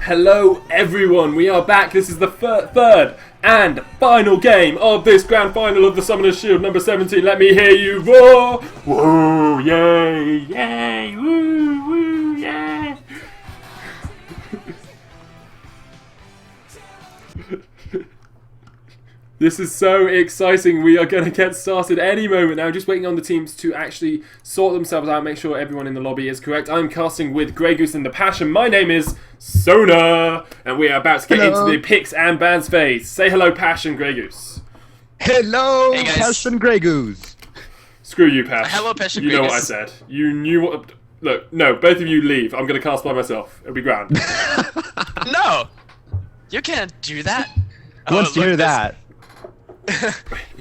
Hello everyone, we are back. This is the third and final game of this grand final of the Summoner's Shield number 17. Let me hear you roar! Whoa, yay, yay, woo, woo, yay! This is so exciting. We are going to get started any moment now. Just waiting on the teams to actually sort themselves out, make sure everyone in the lobby is correct. I'm casting with Grey Goose and the Passion. My name is Sona, and we are about to get into the picks and bans phase. Say hello, Passion, Grey Goose. Hello, hey Passion Grey Goose. Screw you, Pash. Hello, Passion You Grey know Goose. what I said. You knew what... Look, no, both of you leave. I'm going to cast by myself. It'll be grand. No! You can't do that. Who wants to hear that?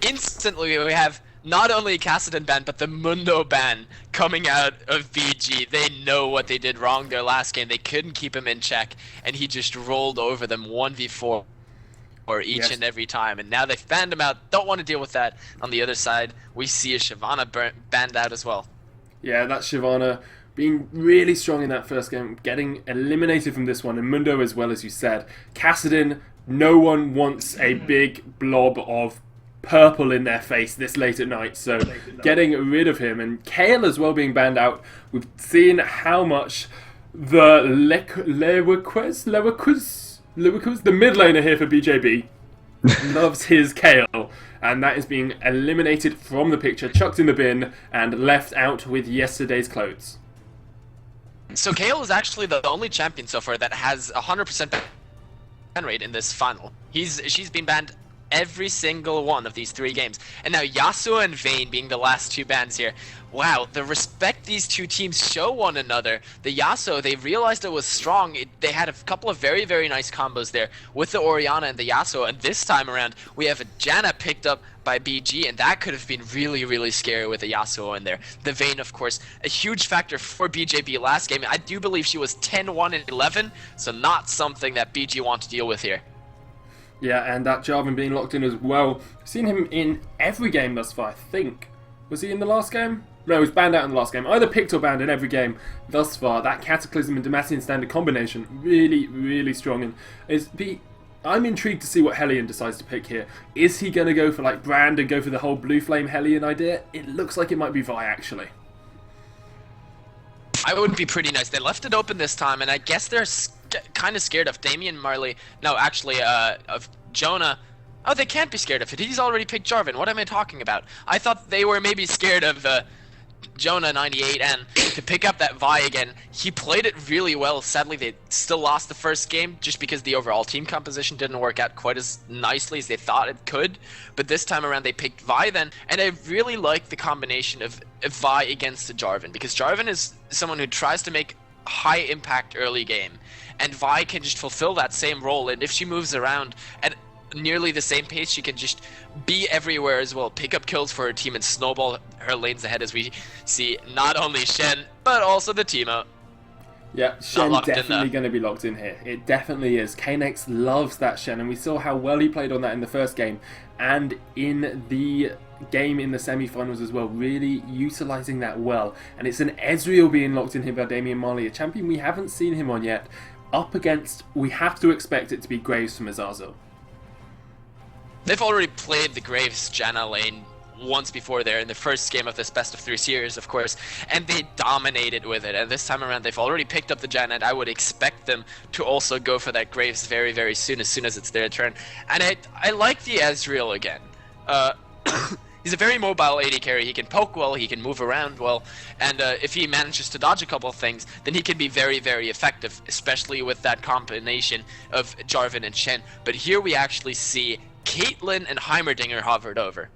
Instantly, we have not only Kassadin ban, but the Mundo ban coming out of BG. They know what they did wrong their last game. They couldn't keep him in check, and he just rolled over them 1v4 each and every time. And now they've banned him out. Don't want to deal with that. On the other side, we see a Shyvana banned out as well. Yeah, that's Shyvana being really strong in that first game, getting eliminated from this one, and Mundo as well, as you said. Kassadin, no one wants a big blob of purple in their face this late at night, so getting rid of him. And Kale as well being banned out. We've seen how much the Lewiquez, the mid laner here for BJB, loves his Kale, and that is being eliminated from the picture, chucked in the bin, and left out with yesterday's clothes. So Kale is actually the only champion so far that has 100% ban rate in this final. She's been banned every single one of these 3 games. And now Yasuo and Vayne being the last 2 bans here. Wow, the respect these 2 teams show one another. The Yasuo, they realized it was strong. They had a couple of very, very nice combos there with the Orianna and the Yasuo. And this time around, we have a Janna picked up by BG, and that could have been really, really scary with a Yasuo in there. The Vayne, of course, a huge factor for BJB last game. I do believe she was 10-1 and 11, so not something that BG want to deal with here. Yeah, and that Jarvan being locked in as well. I've seen him in every game thus far, I think. Was he in the last game? No, he was banned out in the last game. Either picked or banned in every game thus far. That Cataclysm and Demacian standard combination, really, really strong. And I'm intrigued to see what Hellion decides to pick here. Is he going to go for like Brand and go for the whole Blue Flame Hellion idea? It looks like it might be Vi, actually. I would be pretty nice. They left it open this time, and I guess they're kind of scared of Damian Marley. No, actually, of Jonah. Oh, they can't be scared of it. He's already picked Jarvan. What am I talking about? I thought they were maybe scared of Jonah 98, and to pick up that Vi again. He played it really well. Sadly, they still lost the first game just because the overall team composition didn't work out quite as nicely as they thought it could. But this time around, they picked Vi then, and I really like the combination of Vi against Jarvan, because Jarvan is someone who tries to make high impact early game, and Vi can just fulfill that same role. And if she moves around at nearly the same pace, she can just be everywhere as well, pick up kills for her team and snowball her lanes ahead, as we see not only Shen but also the Teemo. Yeah, Shen definitely going to be locked in here. It definitely is. Knex loves that Shen, and we saw how well he played on that in the first game and in the game in the semi-finals as well, really utilising that well. And it's an Ezreal being locked in here by Damian Marley, a champion we haven't seen him on yet, up against, we have to expect it to be Graves from Azazel. They've already played the Graves Janna lane once before there in the first game of this best of 3 series, of course, and they dominated with it. And this time around, they've already picked up the Janna, and I would expect them to also go for that Graves very, very soon, as it's their turn. And I like the Ezreal again. He's a very mobile AD carry. He can poke well, he can move around well, and if he manages to dodge a couple of things, then he can be very, very effective, especially with that combination of Jarvan and Shen. But here we actually see Caitlyn and Heimerdinger hovered over.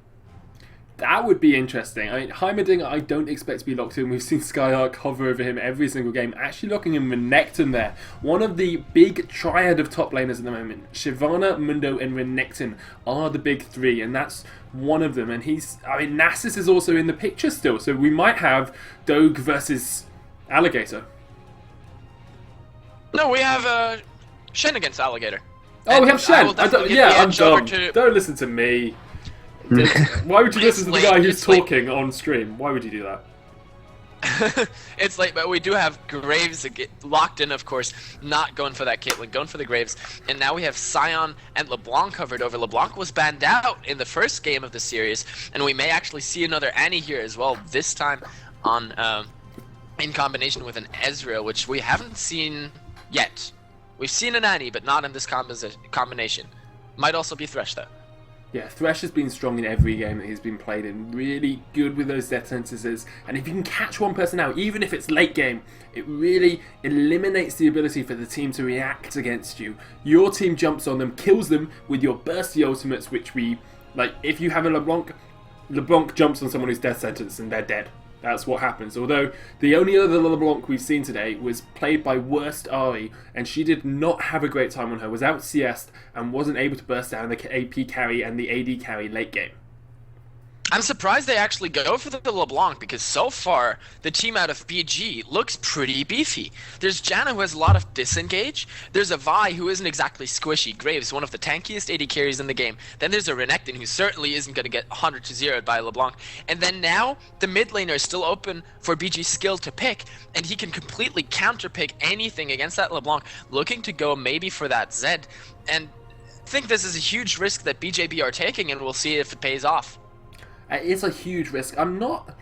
That would be interesting. I mean, Heimerdinger I don't expect to be locked in. We've seen Skylark hover over him every single game. Actually locking in Renekton there. One of the big triad of top laners at the moment. Shyvana, Mundo and Renekton are the big 3, and that's one of them. And Nasus is also in the picture still, so we might have Doge versus Alligator. No, we have Shen against Alligator. Oh, we have Shen. I'm dumb. To... Don't listen to me. Why would you listen to the guy who's talking on stream? Why would you do that? It's late, but we do have Graves locked in, of course, not going for that Caitlyn, going for the Graves. And now we have Sion and LeBlanc covered over. LeBlanc was banned out in the first game of the series, and we may actually see another Annie here as well, this time on in combination with an Ezreal, which we haven't seen yet. We've seen an Annie, but not in this combination. Might also be Thresh, though. Yeah, Thresh has been strong in every game that he's been played in. Really good with those death sentences. And if you can catch one person out, even if it's late game, it really eliminates the ability for the team to react against you. Your team jumps on them, kills them with your bursty ultimates, which we... Like, if you have a LeBlanc jumps on someone who's death sentenced and they're dead. That's what happens. Although, the only other LeBlanc we've seen today was played by Worst Ari, and she did not have a great time on her, was out CS'd, and wasn't able to burst down the AP carry and the AD carry late game. I'm surprised they actually go for the LeBlanc, because so far, the team out of BG looks pretty beefy. There's Janna, who has a lot of disengage. There's a Vi, who isn't exactly squishy. Graves, one of the tankiest AD carries in the game. Then there's a Renekton, who certainly isn't going to get 100-0'd by LeBlanc. And then now, the mid laner is still open for BG skill to pick, and he can completely counter-pick anything against that LeBlanc, looking to go maybe for that Zed. And I think this is a huge risk that BJB are taking, and we'll see if it pays off. It's a huge risk. I'm not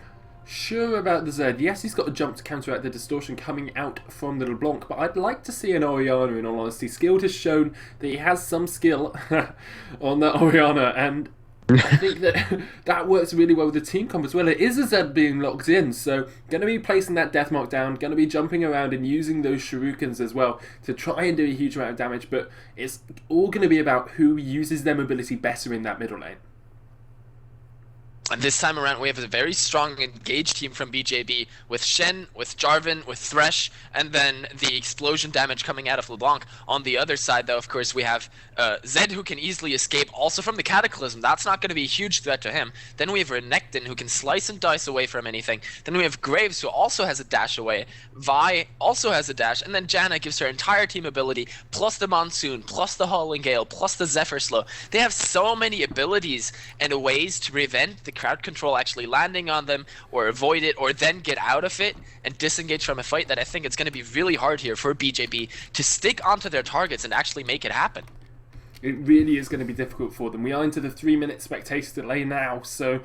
sure about the Zed. Yes, he's got a jump to counteract the distortion coming out from the LeBlanc, but I'd like to see an Orianna, in all honesty. Skilled has shown that he has some skill on that Orianna, and I think that that works really well with the team comp as well. It is a Zed being locked in, so going to be placing that death mark down, going to be jumping around and using those shurikens as well to try and do a huge amount of damage, but it's all going to be about who uses their mobility better in that middle lane. And this time around, we have a very strong engaged team from BJB with Shen, with Jarvan, with Thresh, and then the explosion damage coming out of LeBlanc. On the other side, though, of course, we have Zed, who can easily escape also from the Cataclysm. That's not going to be a huge threat to him. Then we have Renekton, who can slice and dice away from anything. Then we have Graves, who also has a dash away. Vi also has a dash. And then Janna gives her entire team ability, plus the Monsoon, plus the Howling Gale, plus the Zephyr Slow. They have so many abilities and ways to prevent the crowd control actually landing on them, or avoid it, or then get out of it and disengage from a fight, that I think it's going to be really hard here for BJB to stick onto their targets and actually make it happen. It really is going to be difficult for them. We are into the 3-minute spectator delay now, so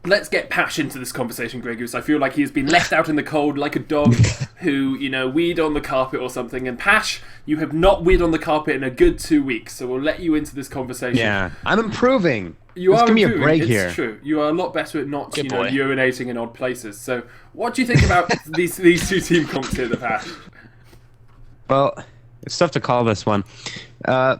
let's get Pash into this conversation, Gregus. I feel like he's been left out in the cold like a dog who, weed on the carpet or something. And Pash, you have not weed on the carpet in a good 2 weeks, so we'll let you into this conversation. Yeah, I'm improving. You Just are give me a improving. break It's here. true. You are a lot better at not, Good boy. urinating in odd places. So, what do you think about these two team comps here, the Pash? Well, it's tough to call this one.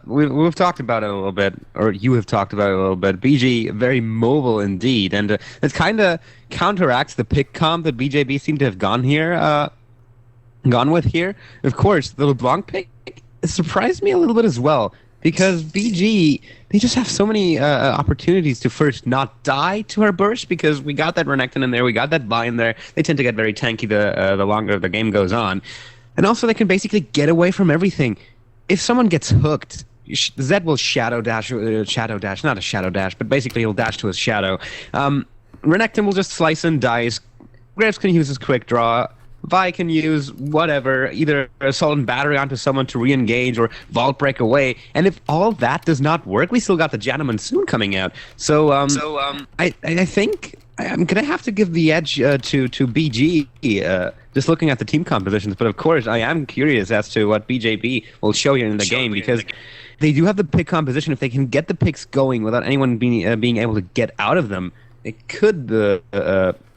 We've talked about it a little bit, or you have talked about it a little bit. BG, very mobile indeed, and it kind of counteracts the pick comp that BJB seemed to have gone with here. Of course, the LeBlanc pick surprised me a little bit as well, because BG, they just have so many opportunities to first not die to her burst, because we got that Renekton in there, we got that Vi in there. They tend to get very tanky the longer the game goes on. And also, they can basically get away from everything. If someone gets hooked, Zed will shadow dash, not a shadow dash, but basically he'll dash to his shadow. Renekton will just slice and dice. Graves can use his quick draw. Vi can use whatever, either assault and battery onto someone to re-engage or vault break away. And if all that does not work, we still got the Janna Monsoon coming out. So I think I'm gonna have to give the edge to BG. Just looking at the team compositions, but of course I am curious as to what BJB will show here in the game, because they do have the pick composition. If they can get the picks going without anyone being able to get out of them, it could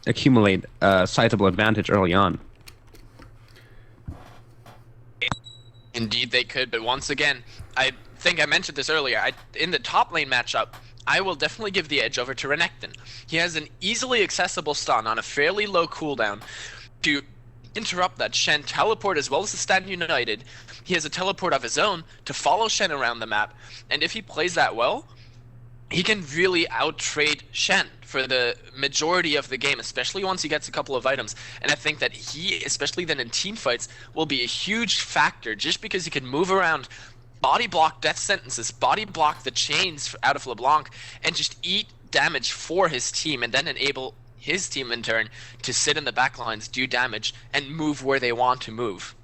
accumulate a sizable advantage early on. Indeed they could, but once again, I think I mentioned this earlier, in the top lane matchup, I will definitely give the edge over to Renekton. He has an easily accessible stun on a fairly low cooldown to interrupt that Shen teleport, as well as the stand united. He has a teleport of his own to follow Shen around the map, and if he plays that well, he can really out-trade Shen for the majority of the game, especially once he gets a couple of items. And I think that he, especially then in team fights, will be a huge factor, just because he can move around, body block death sentences, body block the chains out of LeBlanc, and just eat damage for his team, and then enable his team in turn to sit in the back lines, do damage, and move where they want to move.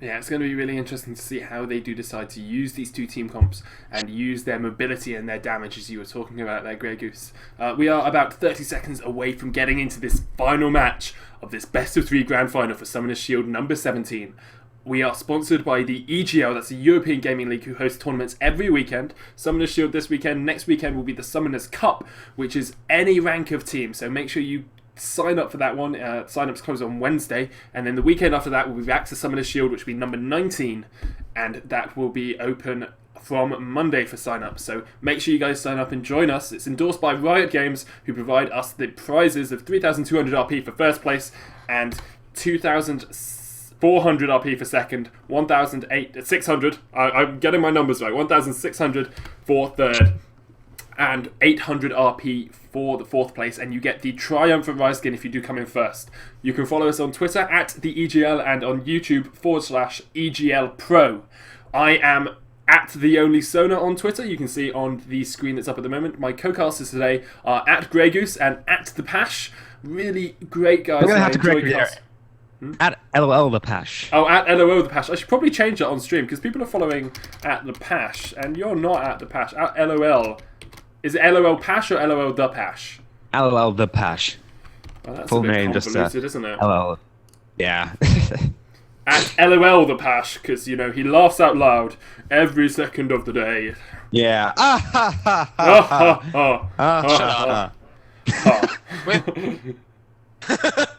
Yeah, it's going to be really interesting to see how they do decide to use these two team comps and use their mobility and their damage, as you were talking about there, Grey Goose. We are about 30 seconds away from getting into this final match of this best of 3 grand final for Summoner's Shield number 17. We are sponsored by the EGL, that's the European Gaming League, who hosts tournaments every weekend. Summoner's Shield this weekend. Next weekend will be the Summoner's Cup, which is any rank of team. So make sure you sign up for that one. Sign-ups close on Wednesday, and then the weekend after that we'll be back to Summoner's Shield, which will be number 19, and that will be open from Monday for sign-ups. So make sure you guys sign up and join us. It's endorsed by Riot Games, who provide us the prizes of 3,200 RP for first place and 2,400 RP for second, 1,600. I'm getting my numbers right. 1,600 for third, and 800 RP for the fourth place, and you get the Triumphant Rise skin if you do come in first. You can follow us on Twitter at the EGL and on YouTube /EGL Pro. I am at the Only Sona on Twitter. You can see on the screen that's up at the moment. My co-casters today are at Grey Goose and at the Pash. Really great guys. I'm gonna have to correct you there. At LOL the Pash. Oh, at LOL the Pash. I should probably change that on stream because people are following at the Pash, and you're not at the Pash. At LOL. Is it LOL Pash or LOL the Pash? LOL the Pash. Oh, that's Full a bit name, convoluted, just isn't it? LOL. Yeah. At LOL the Pash, because, you know, he laughs out loud every second of the day. Yeah. Ah ha ha Ha ha ha ha. Shut up.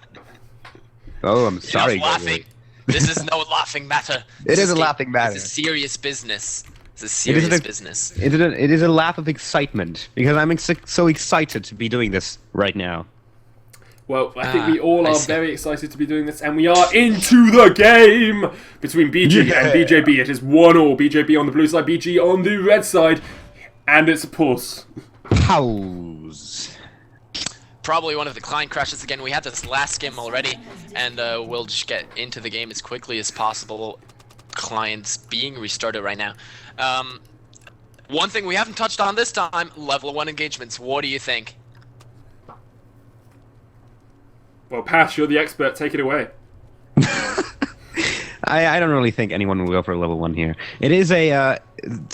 Oh, I'm sorry. Enough laughing. This is no laughing matter. It is a laughing matter. It's a serious business. It's a serious business. It is a laugh of excitement because I'm so excited to be doing this right now. Well, I think we all are very excited to be doing this, and we are into the game between BG and BJB. It is 1-1. BJB on the blue side, BG on the red side, and it's a pause. Pause. Probably one of the client crashes again. We had this last game already, and we'll just get into the game as quickly as possible. Clients being restarted right now. One thing we haven't touched on this time, level 1 engagements. What do you think? Well, Pash, you're the expert. Take it away. I don't really think anyone will go for a level 1 here. It is a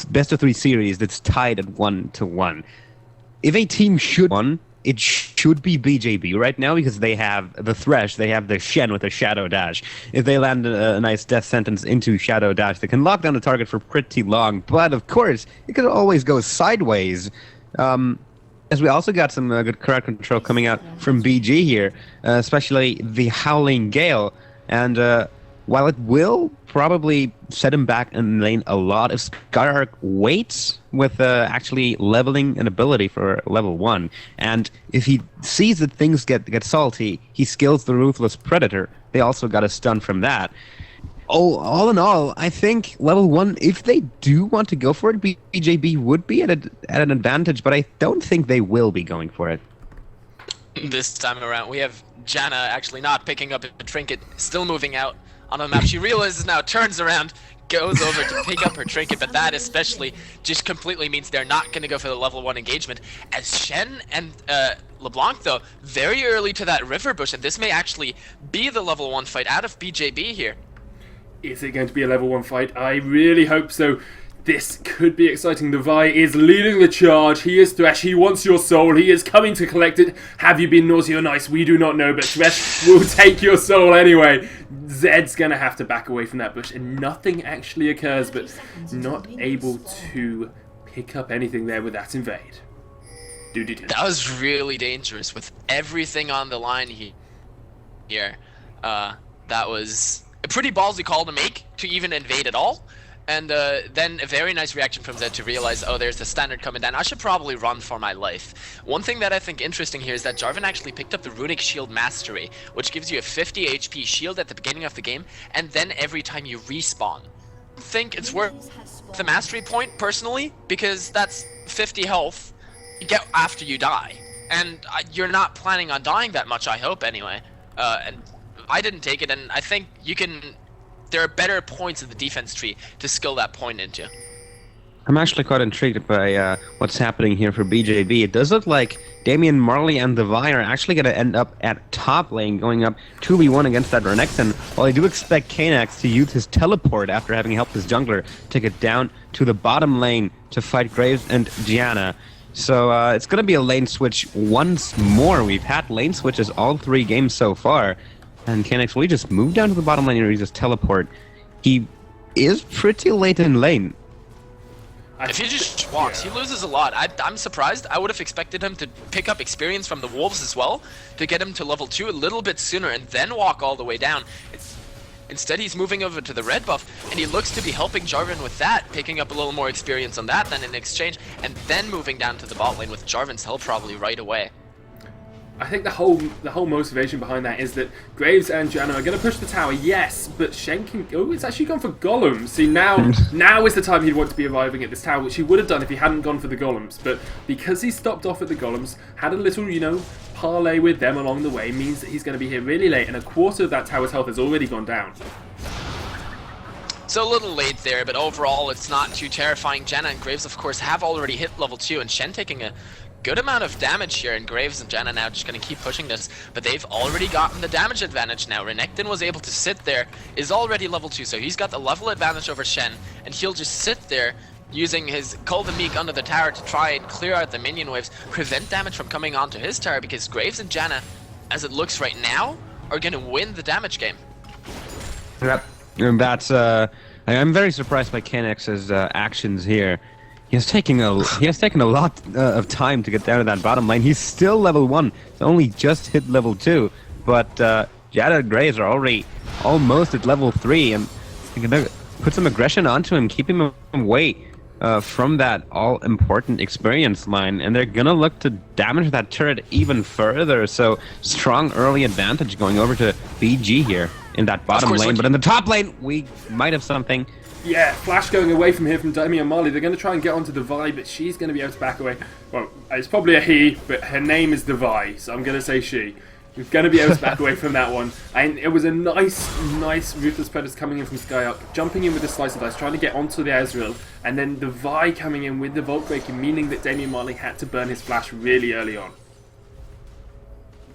best of 3 series that's tied at 1-1. If a team should win, it should be BJB right now because they have the Thresh, they have the Shen with a Shadow Dash. If they land a nice death sentence into Shadow Dash, they can lock down the target for pretty long. But of course, it could always go sideways. As we also got some good crowd control coming out from BG here, especially the Howling Gale. And while it will probably set him back in lane a lot, if Skyark waits with actually leveling an ability for level 1, and if he sees that things get salty, he skills the Ruthless Predator. They also got a stun from that. Oh, all in all, I think level 1, if they do want to go for it, BJB would be at an advantage, but I don't think they will be going for it. This time around, we have Janna actually not picking up a trinket, still moving out on the map. She realizes now, turns around, goes over to pick up her trinket, but that especially just completely means they're not going to go for the level 1 engagement. As Shen and LeBlanc, though, very early to that river bush, and this may actually be the level 1 fight out of BJB here. Is it going to be a level 1 fight? I really hope so. This could be exciting. The Vi is leading the charge. He is Thresh. He wants your soul. He is coming to collect it. Have you been naughty or nice? We do not know, but Thresh will take your soul anyway. Zed's going to have to back away from that bush, and nothing actually occurs, but not able to pick up anything there with that invade. That was really dangerous with everything on the line here. That was a pretty ballsy call to make to even invade at all. And then a very nice reaction from Zed to realize, oh, there's the standard coming down. I should probably run for my life. One thing that I think interesting here is that Jarvan actually picked up the Runic Shield Mastery, which gives you a 50 HP shield at the beginning of the game, and then every time you respawn. I think it's worth the Mastery point, personally, because that's 50 health you get after you die. And you're not planning on dying that much, I hope, anyway. And I didn't take it, and I think you can... There are better points in the defense tree to skill that point into. I'm actually quite intrigued by what's happening here for BJB. It does look like Damian Marley and the Vi are actually going to end up at top lane, going up 2v1 against that Renekton. While I do expect Kanex to use his teleport after having helped his jungler take it down to the bottom lane to fight Graves and Gianna. So it's going to be a lane switch once more. We've had lane switches all 3 games so far. And Kanex, will he just move down to the bottom lane or he just teleport? He is pretty late in lane. If he just walks, he loses a lot. I'm surprised. I would have expected him to pick up experience from the Wolves as well, to get him to level 2 a little bit sooner and then walk all the way down. Instead, he's moving over to the red buff, and he looks to be helping Jarvan with that, picking up a little more experience on that than in exchange, and then moving down to the bot lane with Jarvan's help probably right away. I think the whole motivation behind that is that Graves and Gianna are going to push the tower, yes, but Shen can... Oh, it's actually gone for golems. See, now is the time he'd want to be arriving at this tower, which he would have done if he hadn't gone for the golems. But because he stopped off at the golems, had a little, you know, parlay with them along the way, means that he's going to be here really late, and a quarter of that tower's health has already gone down. So a little late there, but overall it's not too terrifying. Janna and Graves, of course, have already hit level 2, and Shen taking a good amount of damage here, and Graves and Janna now just going to keep pushing this, but they've already gotten the damage advantage now. Renekton was able to sit there, is already level 2, so he's got the level advantage over Shen, and he'll just sit there using his Call the Meek under the tower to try and clear out the minion waves, prevent damage from coming onto his tower, because Graves and Janna, as it looks right now, are going to win the damage game. Yep, and that's I'm very surprised by Kanex's actions here. He has taken a lot of time to get down to that bottom lane. He's still level 1. He's only just hit level 2. But Jada and Graves are already almost at level 3, and you can put some aggression onto him, keep him away from that all-important experience line, and they're gonna look to damage that turret even further. So strong early advantage going over to BG here in that bottom lane. But in the top lane, we might have something. Yeah, Flash going away from here from Damian Marley. They're going to try and get onto the Vi, but she's going to be able to back away. Well, it's probably a he, but her name is the Vi, so I'm going to say she. We're going to be able to back away from that one. And it was a nice Ruthless Predators coming in from Skyark, jumping in with the Slice of Dice, trying to get onto the Ezreal, and then the Vi coming in with the Vault Breaker, meaning that Damian Marley had to burn his Flash really early on.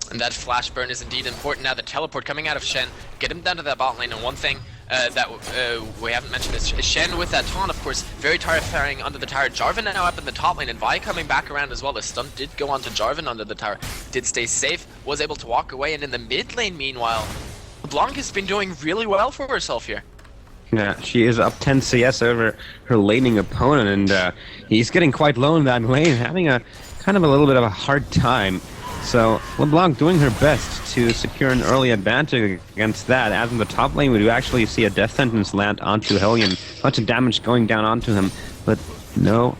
And that flash burn is indeed important. Now the teleport coming out of Shen, get him down to that bot lane, and one thing that we haven't mentioned is Shen with that taunt, of course, very terrifying under the tower. Jarvan now up in the top lane, and Vi coming back around as well. The stun did go onto Jarvan under the tower, did stay safe, was able to walk away, and in the mid lane meanwhile, LeBlanc has been doing really well for herself here. Yeah, she is up 10 CS over her laning opponent, and he's getting quite low in that lane, having a kind of a little bit of a hard time. So LeBlanc doing her best to secure an early advantage against that. As in the top lane, we do actually see a death sentence land onto Hellion. Much of damage going down onto him, but no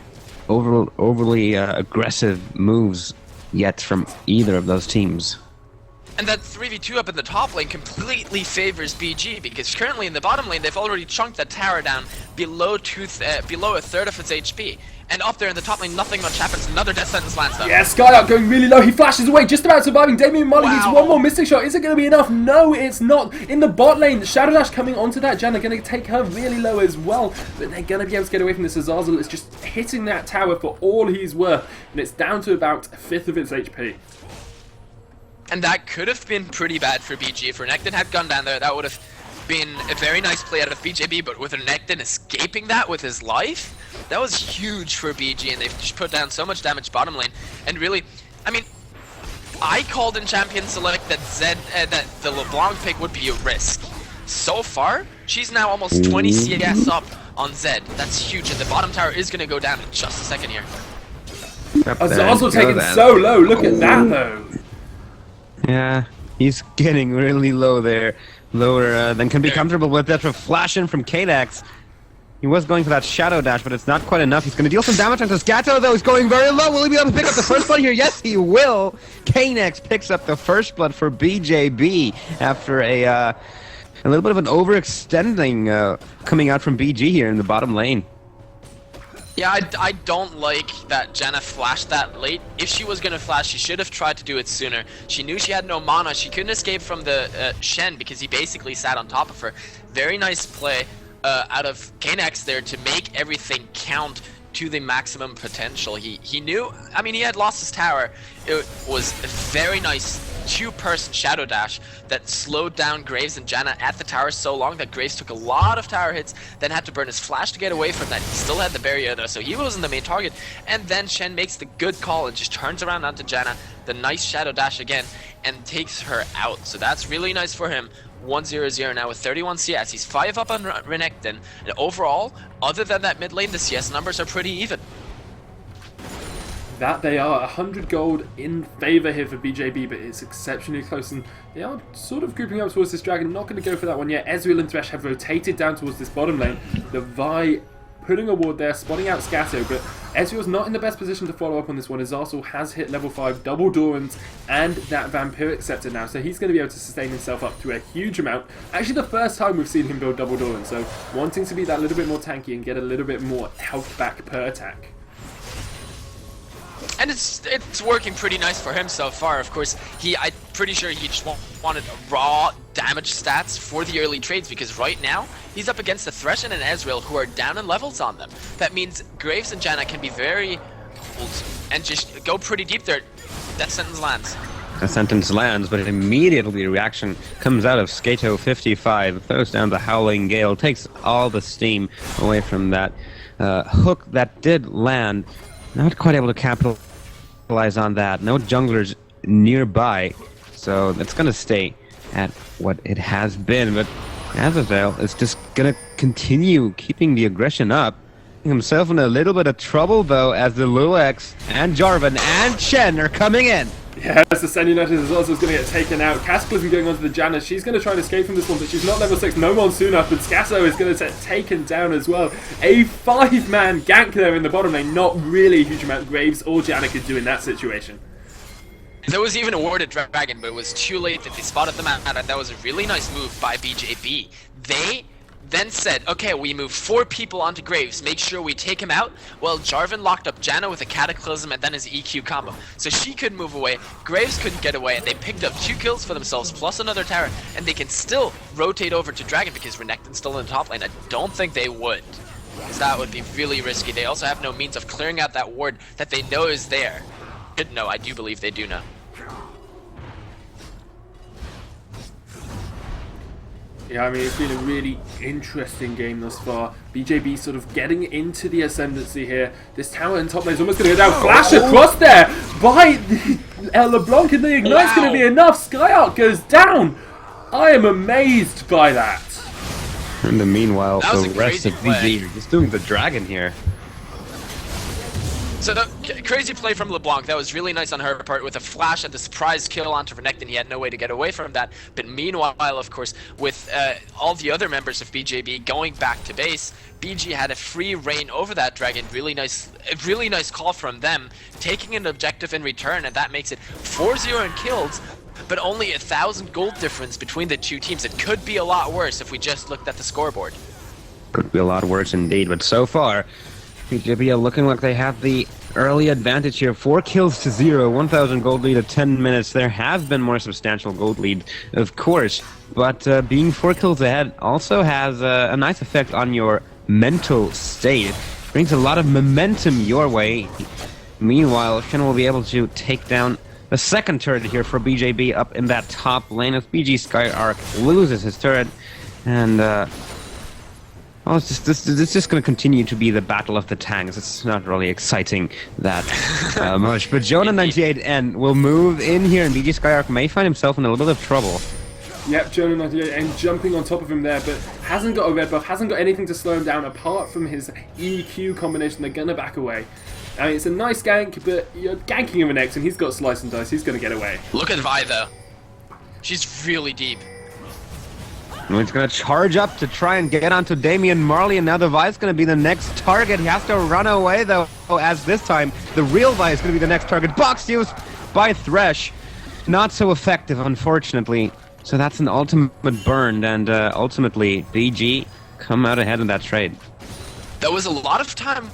overly aggressive moves yet from either of those teams. And that 3v2 up in the top lane completely favors BG, because currently in the bottom lane they've already chunked that tower down below a third of its HP. And up there in the top lane, nothing much happens. Another death sentence lands though. Yeah, Skylark going really low. He flashes away, just about surviving. Damian Marley needs one more Mystic Shot. Is it going to be enough? No, it's not. In the bot lane, Shadow Dash coming onto that. Janna going to take her really low as well. But they're going to be able to get away from this. Azazel is just hitting that tower for all he's worth. And it's down to about a fifth of its HP. And that could have been pretty bad for BG. If Renekton had gone down there, that would have been a very nice play out of BJB, but with Renekton escaping that with his life, that was huge for BG, and they've just put down so much damage bottom lane. And really, I mean, I called in Champion Select that that the LeBlanc pick would be a risk. So far, she's now almost 20 CS up on Zed. That's huge, and the bottom tower is going to go down in just a second here. Azazel taken so low. Look at that, though. Yeah, he's getting really low there. Lower than can be comfortable with. That's a flash in from Kadex. He was going for that Shadow Dash, but it's not quite enough. He's going to deal some damage onto Scato, though. He's going very low. Will he be able to pick up the first blood here? Yes, he will. Kanex picks up the first blood for BJB after a little bit of an overextending coming out from BG here in the bottom lane. Yeah, I don't like that Janna flashed that late. If she was going to flash, she should have tried to do it sooner. She knew she had no mana. She couldn't escape from the Shen because he basically sat on top of her. Very nice play out of Kanex there to make everything count to the maximum potential. He knew, I mean, he had lost his tower. It was a very nice two-person shadow dash that slowed down Graves and Janna at the tower so long that Graves took a lot of tower hits, then had to burn his flash to get away from that. He still had the barrier though, so he wasn't the main target. And then Shen makes the good call and just turns around onto Janna, the nice shadow dash again, and takes her out. So that's really nice for him. 1-0-0 now with 31 CS. He's 5 up on Renekton. And overall, other than that mid lane, the CS numbers are pretty even. That they are. 100 gold in favour here for BJB, but it's exceptionally close, and they are sort of grouping up towards this dragon. Not going to go for that one yet. Ezreal and Thresh have rotated down towards this bottom lane. The Vi putting a ward there, spotting out Scato, but Ezreal's not in the best position to follow up on this one. Azazel has hit level 5 double Dorans and that Vampiric Scepter now, so he's going to be able to sustain himself up to a huge amount. Actually the first time we've seen him build double Doran, so wanting to be that little bit more tanky and get a little bit more health back per attack. And it's working pretty nice for him so far. Of course, I'm pretty sure he just wanted raw damage stats for the early trades, because right now he's up against the Thresh and an Ezreal who are down in levels on them. That means Graves and Janna can be very old and just go pretty deep there. That sentence lands. A sentence lands, but immediately reaction comes out of Skato 55, throws down the Howling Gale, takes all the steam away from that hook that did land. Not quite able to capitalize on that. No junglers nearby, so it's going to stay at what it has been. But Azazel is just going to continue keeping the aggression up. Himself in a little bit of trouble, though, as the Lulex and Jarvan and Shen are coming in. Yes, the Sen United is also going to get taken out. Cataclysm going on to the Janna. She's going to try and escape from this one, but she's not level 6. No one soon enough, but Scasso is going to get taken down as well. A 5-man gank there in the bottom lane. Not really a huge amount Graves or Janna could do in that situation. There was even a warded dragon, but it was too late that they spotted them out. That was a really nice move by BJB. They then said, okay, we move 4 people onto Graves, make sure we take him out. Well, Jarvan locked up Janna with a Cataclysm and then his EQ combo. So she couldn't move away, Graves couldn't get away, and they picked up 2 kills for themselves, plus another tower, and they can still rotate over to Dragon because Renekton's still in the top lane. I don't think they would, because that would be really risky. They also have no means of clearing out that ward that they know is there. No, I do believe they do know. Yeah, I mean, it's been a really interesting game thus far. BJB sort of getting into the ascendancy here. This tower in top lane is almost going to go down. Flash across there by LeBlanc, and the Ignite's going to be enough. Skyark goes down. I am amazed by that. In the meanwhile, the rest of play. BJB is doing the dragon here. So the crazy play from LeBlanc, that was really nice on her part with a flash and the surprise kill onto Renekton. He had no way to get away from that. But meanwhile, of course, with all the other members of BJB going back to base, BG had a free reign over that dragon. A really nice call from them, taking an objective in return, and that makes it 4-0 in kills, but only 1,000 gold difference between the two teams. It could be a lot worse if we just looked at the scoreboard. Could be a lot worse indeed, but so far, BJB are looking like they have the early advantage here. 4 kills to 0, 1,000 gold lead at 10 minutes. There have been more substantial gold lead, of course, but being 4 kills ahead also has a nice effect on your mental state. It brings a lot of momentum your way. Meanwhile, Shen will be able to take down the second turret here for BJB up in that top lane as BG Skyark loses his turret, and well, it's just going to continue to be the battle of the tanks. It's not really exciting that much. But Jonah98N will move in here, and BG Skyark may find himself in a little bit of trouble. Yep, Jonah98N jumping on top of him there, but hasn't got a red buff, hasn't got anything to slow him down apart from his EQ combination. They're going to back away. I mean, it's a nice gank, but you're ganking him next, and he's got slice and dice. He's going to get away. Look at Vi, though. She's really deep. He's going to charge up to try and get onto Damian Marley, and now the Vi's going to be the next target. He has to run away, though, as this time the real Vi is going to be the next target. Box used by Thresh. Not so effective, unfortunately. So that's an ultimate burn, and ultimately, BG come out ahead in that trade. There was a lot of time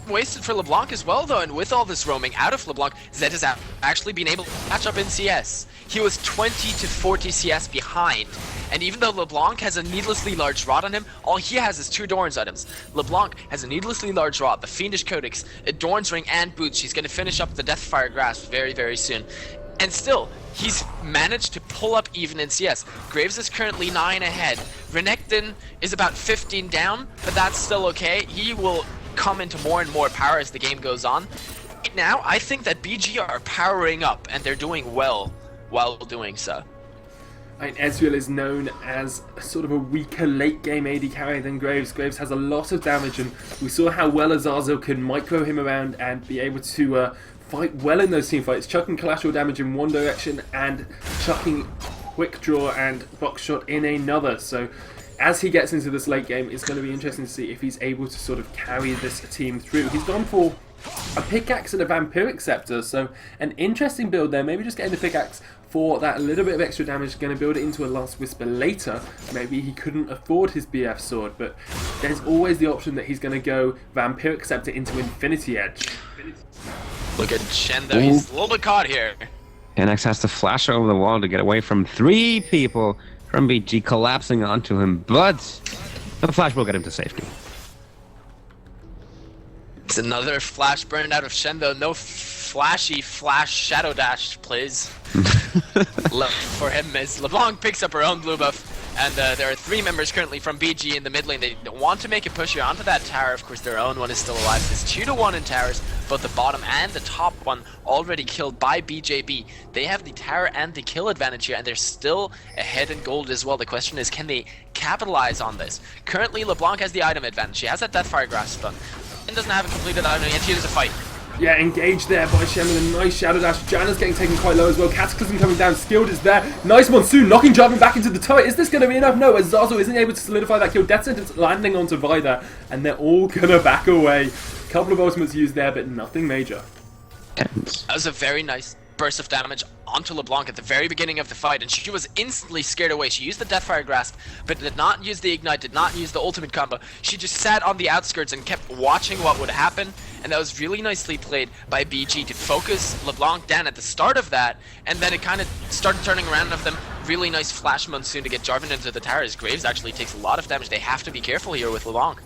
wasted for LeBlanc as well, though, and with all this roaming out of LeBlanc, Zed has actually been able to catch up in CS. He was 20 to 40 CS behind, and even though LeBlanc has a needlessly large rod on him, all he has is 2 Dorn's items. LeBlanc has a needlessly large rod, the Fiendish Codex, a Dorn's Ring, and boots. He's going to finish up the Deathfire Grasp very, very soon. And still, he's managed to pull up even in CS. Graves is currently 9 ahead. Renekton is about 15 down, but that's still okay. He will come into more and more power as the game goes on. Right now, I think that BG are powering up, and they're doing well while doing so. And Ezreal is known as sort of a weaker late game AD carry than Graves. Graves has a lot of damage, and we saw how well Azazel can micro him around and be able to fight well in those team fights, chucking collateral damage in one direction and chucking quick draw and box shot in another. So as he gets into this late game, it's going to be interesting to see if he's able to sort of carry this team through. He's gone for a pickaxe and a vampiric scepter, so an interesting build there. Maybe just getting the pickaxe for that little bit of extra damage, going to build it into a Last Whisper later. Maybe he couldn't afford his BF sword, but there's always the option that he's going to go vampiric scepter into Infinity Edge. Look at Shen though, he's a little bit caught here. NX has to flash over the wall to get away from 3 people from BG collapsing onto him, but the flash will get him to safety. It's another flash burned out of Shen though. No flashy flash shadow dash, please. Left for him as LeBlanc picks up her own blue buff. And there are 3 members currently from BG in the mid lane. They want to make a push here onto that tower. Of course, their own one is still alive. It's 2-1 in towers. Both the bottom and the top one already killed by BJB. They have the tower and the kill advantage here, and they're still ahead in gold as well. The question is, can they capitalize on this? Currently, LeBlanc has the item advantage. She has that Deathfire Grasp done. And doesn't have a completed item yet. He is a fight. Yeah, engaged there by Shen with a nice Shadow Dash. Janna's getting taken quite low as well. Cataclysm coming down. Skilled is there. Nice Monsoon knocking Jarvan back into the turret. Is this going to be enough? No, as Zazu isn't able to solidify that kill. Death Sentence landing onto Vida, and they're all going to back away. Couple of ultimates used there, but nothing major. That was a very nice burst of damage onto LeBlanc at the very beginning of the fight, and she was instantly scared away. She used the Deathfire Grasp, but did not use the Ignite, did not use the ultimate combo. She just sat on the outskirts and kept watching what would happen, and that was really nicely played by BG to focus LeBlanc down at the start of that, and then it kind of started turning around of them. Really nice Flash Monsoon to get Jarvan into the tower, as Graves actually takes a lot of damage. They have to be careful here with LeBlanc.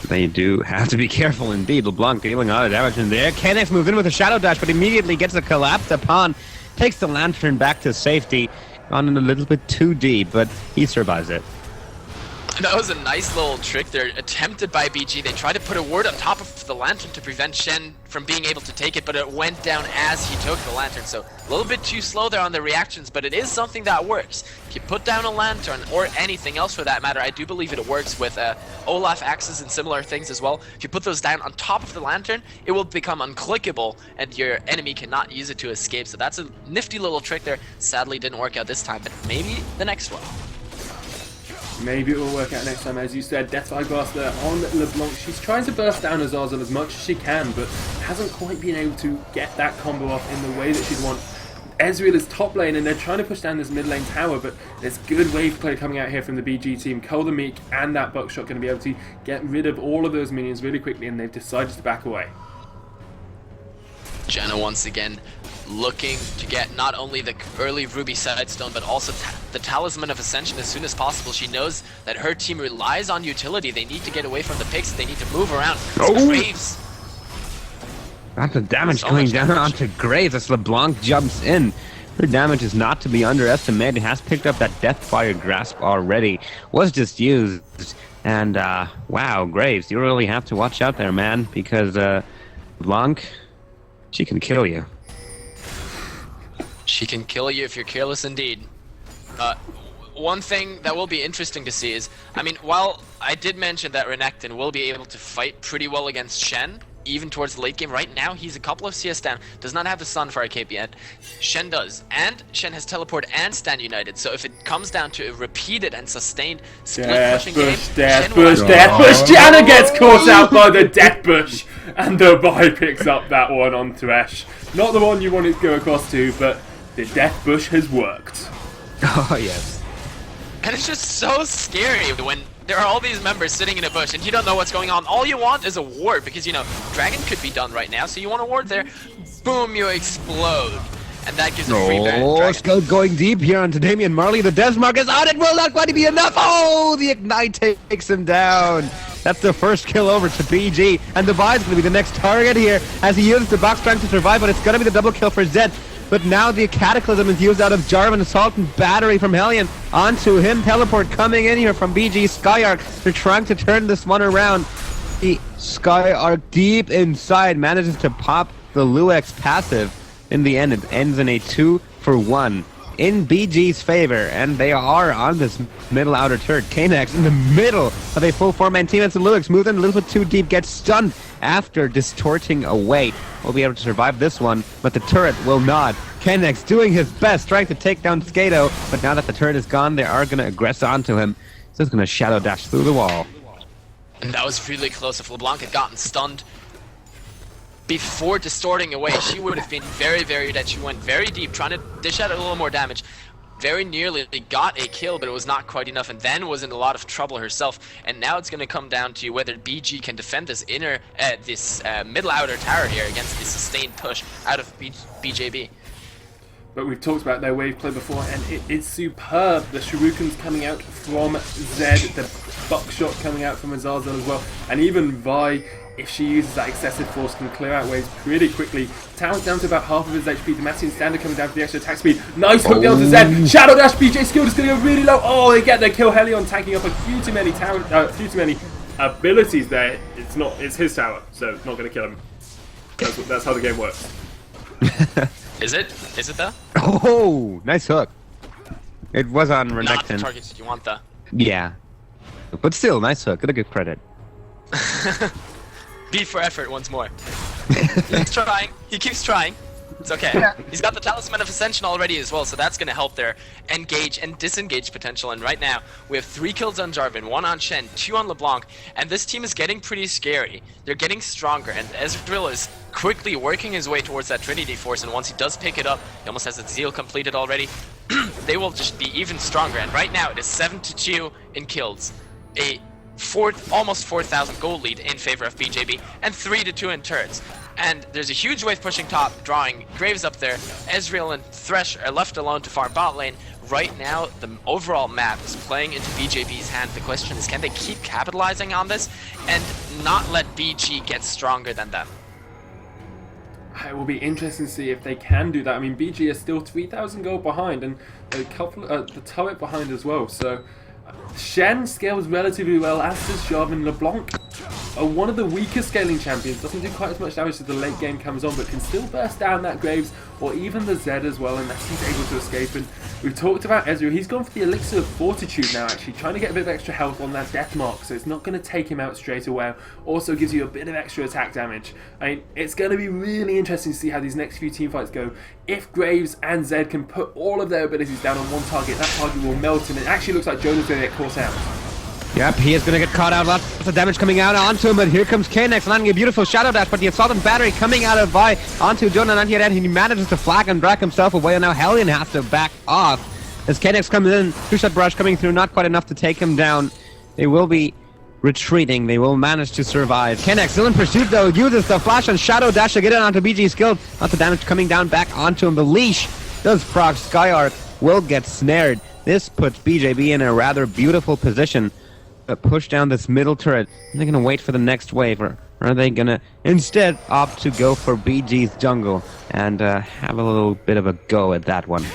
They do have to be careful indeed. LeBlanc dealing a lot of damage in there. Kenneth moves in with a Shadow Dash, but immediately gets a collapse upon. Takes the Lantern back to safety. Gone in a little bit too deep, but he survives it. That was a nice little trick there, attempted by BG. They tried to put a ward on top of the Lantern to prevent Shen from being able to take it, but it went down as he took the Lantern. So a little bit too slow there on the reactions, but it is something that works. If you put down a Lantern, or anything else for that matter, I do believe it works with Olaf axes and similar things as well. If you put those down on top of the Lantern, it will become unclickable, and your enemy cannot use it to escape. So that's a nifty little trick there. Sadly didn't work out this time, but maybe the next one. Maybe it will work out next time. As you said, Deathfire Grasp there on LeBlanc. She's trying to burst down Azazel as much as she can, but hasn't quite been able to get that combo off in the way that she'd want. Ezreal is top lane, and they're trying to push down this mid lane tower, but there's good wave play coming out here from the BG team. Cole the Meek and that Buckshot going to be able to get rid of all of those minions really quickly, and they've decided to back away. Janna once again looking to get not only the early Ruby Sidestone, but also the Talisman of Ascension as soon as possible. She knows that her team relies on utility. They need to get away from the picks. They need to move around. Graves. Lots of damage going down onto Graves as LeBlanc jumps in. Her damage is not to be underestimated. Has picked up that Deathfire Grasp already. Was just used. And, wow, Graves, you really have to watch out there, man, because, LeBlanc, she can kill you. She can kill you if you're careless indeed. One thing that will be interesting to see is, I mean, while I did mention that Renekton will be able to fight pretty well against Shen, even towards the late game, right now he's a couple of CS down, does not have the Sun for a cape yet. Shen does, and Shen has teleport and stand united, so if it comes down to a repeated and sustained split pushing game, Death Bush, Janna gets caught out by the Death Bush, and the buy picks up that one on Thresh. Not the one you wanted to go across to, but the Death Bush has worked. Oh, yes. And it's just so scary when there are all these members sitting in a bush and you don't know what's going on. All you want is a ward because, you know, Dragon could be done right now, so you want a ward there. Boom, you explode. And that gives a free Dragon. Scout going deep here onto Damian Marley. The Desmark is out. It will not quite be enough. Oh, the Ignite takes him down. That's the first kill over to BG. And Divide's going to be the next target here as he uses the box strength to survive, but it's going to be the double kill for Zed. But now the Cataclysm is used out of Jarvan. Assault and Battery from Hellion onto him. Teleport coming in here from BG. Skyark. They're trying to turn this one around. The Skyark deep inside manages to pop the Luex passive. In the end, it ends in a 2-for-1 in BG's favor, and they are on this middle outer turret. Kanex in the middle of a full 4-man team. It's Luex moved in a little bit too deep, gets stunned after distorting away. Will be able to survive this one, but the turret will not. Kanex doing his best, trying to take down Skato, but now that the turret is gone, they are going to aggress onto him. So he's going to shadow dash through the wall. And that was really close. If LeBlanc had gotten stunned before distorting away, she would have been very, very dead. She went very deep, trying to dish out a little more damage. Very nearly got a kill, but it was not quite enough, and then was in a lot of trouble herself. And now it's going to come down to whether BG can defend this middle outer tower here against the sustained push out of BJB. But we've talked about their wave play before, and it is superb. The Shurikens coming out from Zed, the buckshot coming out from Azazel as well, and even Vi, if she uses that excessive force, can clear out waves pretty quickly. Tower's down to about half of his HP. Demacian Standard coming down for the extra attack speed. Nice hook down to Zed. Shadow Dash. BJ skill is going to go really low. Oh, they get their kill. Helion tanking up a few too many abilities there. It's his tower, so it's not going to kill him. That's how the game works. Is it? Is it though? Oh, nice hook. It was on Renekton. Not the targets you want though. Yeah. But still, nice hook. Gotta give credit. B for effort once more. He's trying. He keeps trying. It's okay. He's got the Talisman of Ascension already as well, so that's going to help their engage and disengage potential. And right now, we have 3 kills on Jarvan, 1 on Shen, 2 on LeBlanc, and this team is getting pretty scary. They're getting stronger, and Ezreal is quickly working his way towards that Trinity Force, and once he does pick it up, he almost has its zeal completed already, they will just be even stronger. And right now, it is 7-2 in kills. Almost 4,000 gold lead in favor of BJB, and 3-2 in turrets. And there's a huge wave pushing top, drawing Graves up there. Ezreal and Thresh are left alone to farm bot lane. Right now, the overall map is playing into BJB's hand. The question is, can they keep capitalizing on this and not let BG get stronger than them? It will be interesting to see if they can do that. I mean, BG is still 3,000 gold behind, and a couple, the turret behind as well. So Shen scales relatively well, as does Jarvan. LeBlanc are one of the weaker scaling champions, doesn't do quite as much damage as the late game comes on, but can still burst down that Graves or even the Zed as well, unless he's able to escape. And we've talked about Ezreal. He's gone for the Elixir of Fortitude now, actually, trying to get a bit of extra health on that death mark, so it's not going to take him out straight away. Also gives you a bit of extra attack damage. I mean, it's going to be really interesting to see how these next few teamfights go. If Graves and Zed can put all of their abilities down on one target, that target will melt, and it actually looks like Jonah's going to get caught out. Yep, he is going to get caught out. Lots of damage coming out onto him, but here comes Kanex landing a beautiful Shadow Dash, but the Assault and Battery coming out of Vi onto Jonah, and yet he manages to flag and drag himself away, and now Hellion has to back off. As Kanex comes in, two-shot barrage coming through, not quite enough to take him down. They will be retreating. They will manage to survive. Kanex still in pursuit though, uses the flash and Shadow Dash to get it onto BG's skill. Lots of damage coming down back onto him. The leash does proc. Skyark will get snared. This puts BJB in a rather beautiful position. Push down this middle turret. Are they going to wait for the next wave, or are they going to instead opt to go for BG's jungle and have a little bit of a go at that one?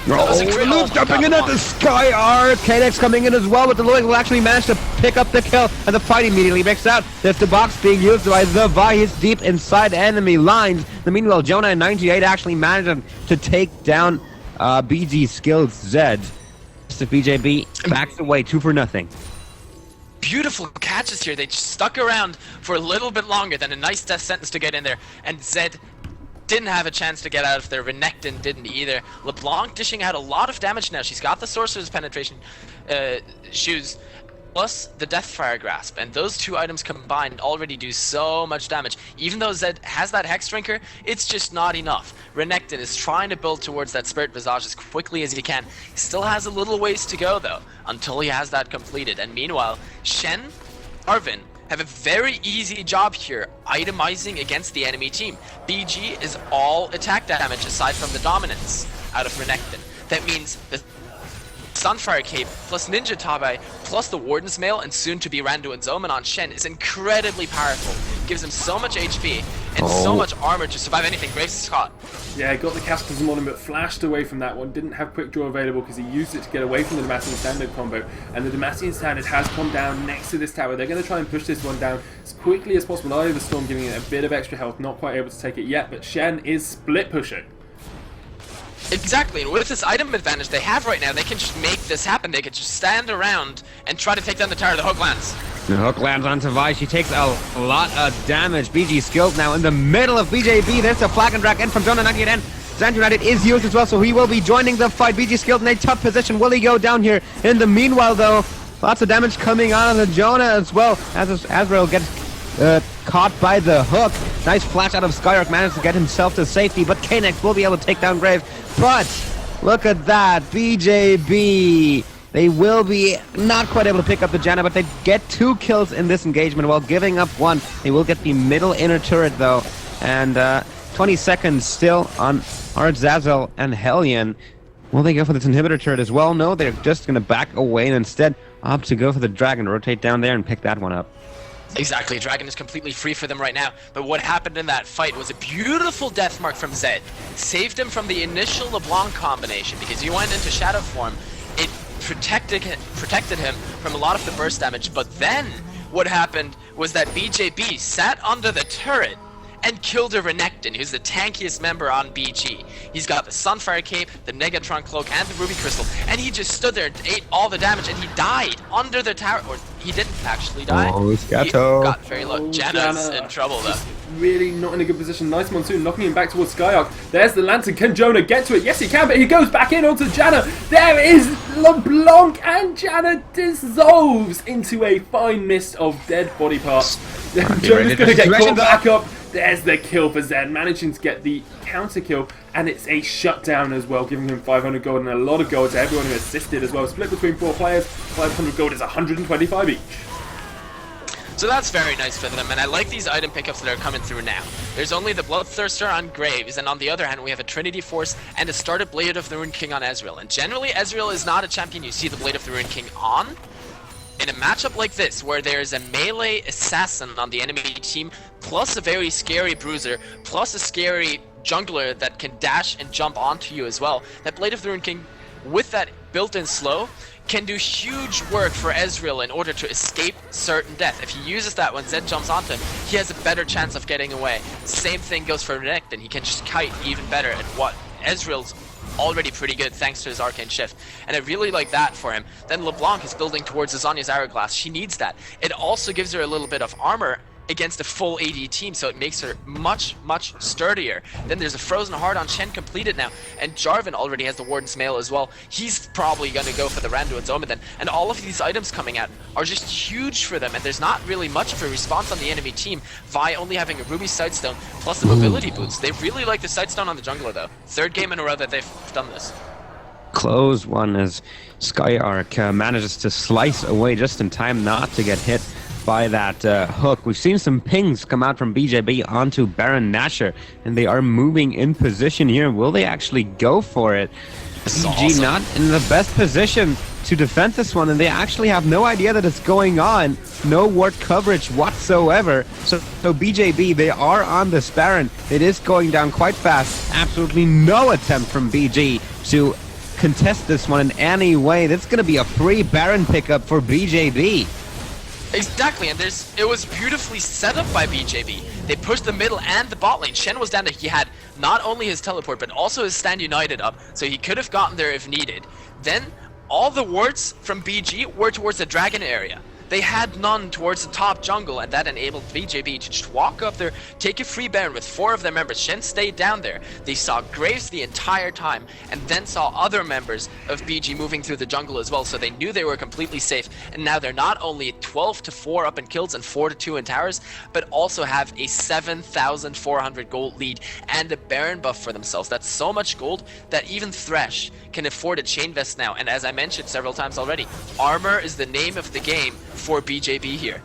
Luke's jumping in at the Skyark. Kanex coming in as well, but the Luex will actually manage to pick up the kill, and the fight immediately breaks out. There's the box being used by the Vi. He's deep inside enemy lines. Meanwhile, Jonah and 98 actually managed to take down BG's skilled Zed. So BJB backs away 2-0. Beautiful catches here. They just stuck around for a little bit longer than a nice death sentence to get in there, and Zed didn't have a chance to get out of there. Renekton didn't either. LeBlanc dishing out a lot of damage now. She's got the Sorcerer's Penetration shoes. plus the Deathfire Grasp, and those two items combined already do so much damage. Even though Zed has that Hex Drinker, it's just not enough. Renekton is trying to build towards that Spirit Visage as quickly as he can. He still has a little ways to go though, until he has that completed. And meanwhile, Shen, Arvin have a very easy job here, itemizing against the enemy team. BG is all attack damage aside from the dominance out of Renekton. That means the Sunfire Cape plus Ninja Tabai plus the Warden's Mail and soon to be Randuin's Omen on Shen is incredibly powerful. Gives him so much HP and so much armor to survive anything. Graves is caught. Yeah, got the Cataclysm on him, but flashed away from that one. Didn't have Quick Draw available because he used it to get away from the Demacian Standard combo. And the Demacian Standard has come down next to this tower. They're going to try and push this one down as quickly as possible. Eye of the Storm giving it a bit of extra health. Not quite able to take it yet, but Shen is split pushing. Exactly, and with this item advantage they have right now, they can just make this happen. They could just stand around and try to take down the tower. The hook lands. The hook lands onto Vi. She takes a lot of damage. BG skilled now in the middle of BJB. There's a flag and drag in from Jonah 98N. Zand United is used as well, so he will be joining the fight. BG skilled in a tough position. Will he go down here? In the meanwhile, though, lots of damage coming out of the Jonah as well. As Azrael gets caught by the hook. Nice flash out of Skyark, managed to get himself to safety, but Kanex will be able to take down Graves. But look at that, BJB. They will be not quite able to pick up the Janna, but they get 2 kills in this engagement while giving up 1. They will get the middle inner turret though, and 20 seconds still on Arzazel and Hellion. Will they go for this inhibitor turret as well? No, they're just going to back away and instead opt to go for the dragon, rotate down there and pick that one up. Exactly, Dragon is completely free for them right now, but what happened in that fight was a beautiful death mark from Zed. Saved him from the initial LeBlanc combination because he went into shadow form. It protected him from a lot of the burst damage, but then what happened was that BJB sat under the turret and killed a Renekton, who's the tankiest member on BG. He's got the Sunfire Cape, the Negatron Cloak, and the Ruby Crystal, and he just stood there and ate all the damage, and he died under the tower. Or he didn't actually die. Oh, He Scato. got very low. Janna's in trouble though. Really not in a good position. Nice Monsoon knocking him back towards Skyark. There's the Lantern. Can Jonah get to it? Yes, he can, but he goes back in onto Janna. There is LeBlanc, and Janna dissolves into a fine mist of dead body parts. Jonah's going to get caught back up. There's the kill for Zen, managing to get the counter kill, and it's a shutdown as well, giving him 500 gold and a lot of gold to everyone who assisted as well. Split between 4 players, 500 gold is 125 each. So that's very nice for them, and I like these item pickups that are coming through now. There's only the Bloodthirster on Graves, and on the other hand we have a Trinity Force and a started Blade of the Rune King on Ezreal. And generally Ezreal is not a champion you see the Blade of the Rune King on. In a matchup like this, where there's a melee assassin on the enemy team, plus a very scary bruiser, plus a scary jungler that can dash and jump onto you as well, that Blade of the Rune King, with that built-in slow, can do huge work for Ezreal in order to escape certain death. If he uses that when Zed jumps onto him, he has a better chance of getting away. Same thing goes for Renekton. He can just kite even better at what Ezreal's already pretty good thanks to his Arcane Shift, and I really like that for him. Then LeBlanc is building towards Azania's Hourglass. She needs that. It also gives her a little bit of armor against a full AD team, so it makes her much sturdier. Then there's a Frozen Heart on Shen completed now, and Jarvan already has the Warden's Mail as well. He's probably going to go for the Randuin's Omen then, and all of these items coming out are just huge for them, and there's not really much of a response on the enemy team. Vi only having a Ruby Sightstone plus the mobility boots. They really like the Sightstone on the jungler though. 3rd game in a row that they've done this. Close one as Skyark manages to slice away just in time not to get hit by that hook. We've seen some pings come out from BJB onto Baron Nashor, and they are moving in position here. Will they actually go for it? BG not in the best position to defend this one, and they actually have no idea that it's going on. No ward coverage whatsoever. So BJB, they are on this Baron. It is going down quite fast. Absolutely no attempt from BG to contest this one in any way. That's going to be a free Baron pickup for BJB. Exactly, and it was beautifully set up by BJB. They pushed the middle and the bot lane. Shen was down there. He had not only his teleport, but also his Stand United up, so he could have gotten there if needed. Then, all the wards from BG were towards the dragon area. They had none towards the top jungle, and that enabled BJB to just walk up there, take a free Baron with 4 of their members. Shen stayed down there. They saw Graves the entire time, and then saw other members of BG moving through the jungle as well, so they knew they were completely safe. And now they're not only 12-4 up in kills and 4-2 in towers, but also have a 7,400 gold lead and a Baron buff for themselves. That's so much gold that even Thresh can afford a chain vest now. And as I mentioned several times already, armor is the name of the game for BJB here.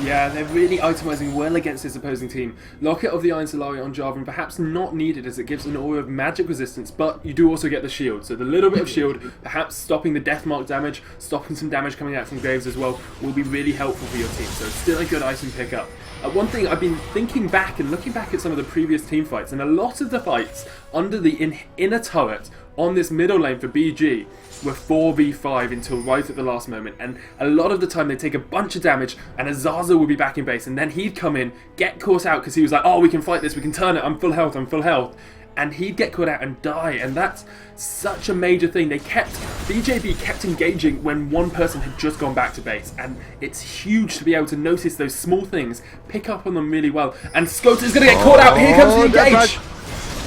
Yeah, they're really itemizing well against this opposing team. Locket of the Iron Solari on Jarvan, perhaps not needed as it gives an aura of magic resistance, but you do also get the shield. So the little bit of shield, perhaps stopping the Deathmark damage, stopping some damage coming out from Graves as well, will be really helpful for your team. So it's still a good item pickup. One thing I've been thinking back and looking back at some of the previous team fights, and a lot of the fights under the inner turret on this middle lane for BG were 4v5 until right at the last moment, and a lot of the time they'd take a bunch of damage and Azazel would be back in base, and then he'd come in, get caught out because he was like, oh, we can fight this, we can turn it, I'm full health, and he'd get caught out and die. And that's such a major thing. BJB kept engaging when one person had just gone back to base, and it's huge to be able to notice those small things, pick up on them really well. And Skota's gonna get caught out. Here comes the engage.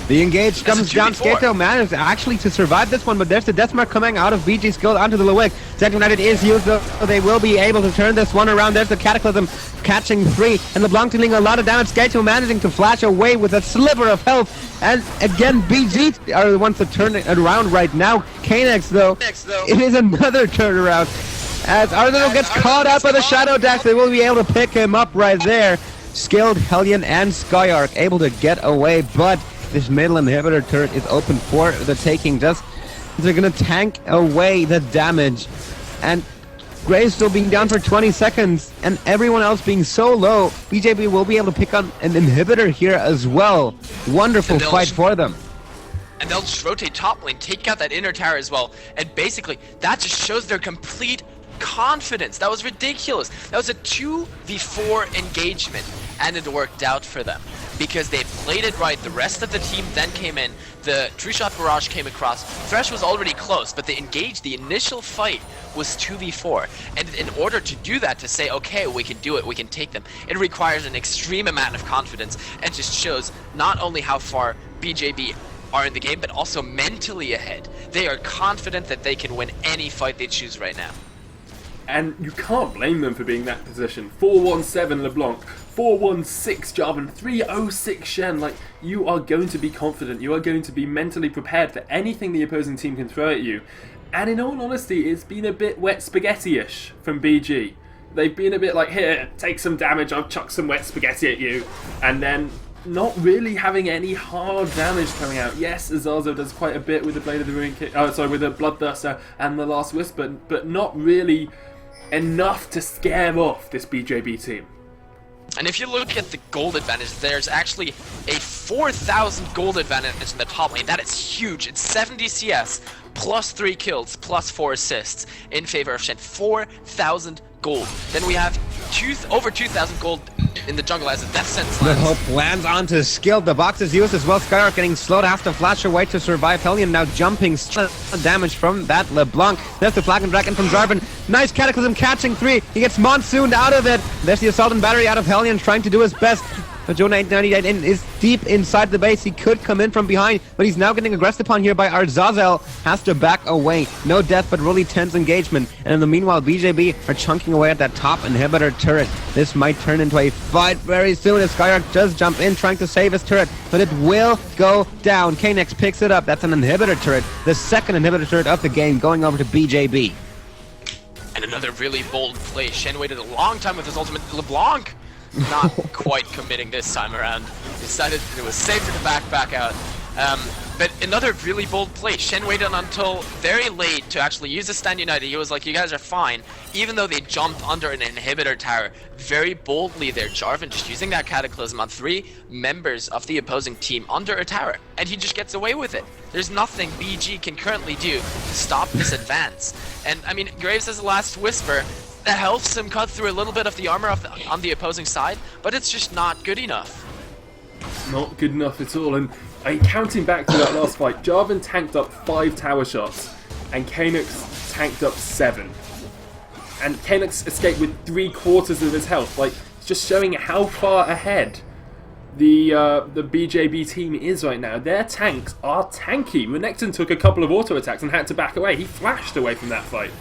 The engage comes down. Skato managed actually to survive this one, but there's the Deathmark coming out of BG's skill onto the Loic. Second United is used, though, so they will be able to turn this one around. There's the Cataclysm catching 3, and LeBlanc dealing a lot of damage. Skato managing to flash away with a sliver of health, and again, BG are the ones to turn it around right now. Knex, though, it is another turnaround. As Arsenal gets caught up by the Shadow Dax, they will be able to pick him up right there. Skilled Hellion and Skyark able to get away, but this middle inhibitor turret is open for the taking. Just they're gonna tank away the damage, and Graves still being down for 20 seconds, and everyone else being so low. BJB will be able to pick on an inhibitor here as well. Wonderful fight for them. And they'll just rotate top lane, take out that inner tower as well, and basically that just shows their complete confidence. That was ridiculous. That was a 2v4 engagement, and it worked out for them because they played it right. The rest of the team then came in. The tree shot barrage came across. Thresh was already close, but the initial fight was 2v4, and in order to do that, to say, okay, we can do it, we can take them, it requires an extreme amount of confidence, and just shows not only how far BJB are in the game, but also mentally ahead. They are confident that they can win any fight they choose right now. And you can't blame them for being in that position. 417 LeBlanc, 416 Jarvan, 306 Shen. Like, you are going to be confident. You are going to be mentally prepared for anything the opposing team can throw at you. And in all honesty, it's been a bit wet spaghetti-ish from BG. They've been a bit like, here, take some damage, I'll chuck some wet spaghetti at you. And then not really having any hard damage coming out. Yes, Azazel does quite a bit with the Blade of the Ruin kick, with the Bloodthirster and the Last Whisper, but not really enough to scare off this BJB team. And if you look at the gold advantage, there's actually a 4,000 gold advantage in the top lane. That is huge. It's 70 CS, plus 3 kills, plus 4 assists in favor of Shen. 4,000 gold. Then we have over 2,000 gold in the jungle as a death sentence lands. The hook lands onto Skilled. The box is used as well. Skyark getting slowed, have to flash away to survive. Hellion now jumping, damage from that LeBlanc. There's the Flag and Dragon from Jarvan. Nice Cataclysm catching 3. He gets monsooned out of it. There's the Assault and Battery out of Hellion trying to do his best. But Jonah 898 is deep inside the base. He could come in from behind, but he's now getting aggressed upon here by Arzazel. Has to back away. No death, but really tense engagement. And in the meanwhile, BJB are chunking away at that top inhibitor turret. This might turn into a fight very soon as Skyark does jump in trying to save his turret, but it will go down. Knex picks it up. That's an inhibitor turret. The second inhibitor turret of the game going over to BJB. And another really bold play. Shen waited a long time with his ultimate. LeBlanc not quite committing this time around. Decided it was safer to back out. But another really bold play. Shen waited until very late to actually use the Stand United. He was like, you guys are fine. Even though they jumped under an inhibitor tower very boldly there. Jarvan just using that Cataclysm on 3 members of the opposing team under a tower. And he just gets away with it. There's nothing BG can currently do to stop this advance. And I mean, Graves has the Last Whisper. That helps him cut through a little bit of the armor on the opposing side, but it's just not good enough. Not good enough at all. And counting back to that last fight, Jarvan tanked up 5 tower shots, and Knex tanked up 7. and Canucks escaped with 3/4 of his health. Like, it's just showing how far ahead the BJB team is right now. Their tanks are tanky. Renekton took a couple of auto attacks and had to back away. He flashed away from that fight.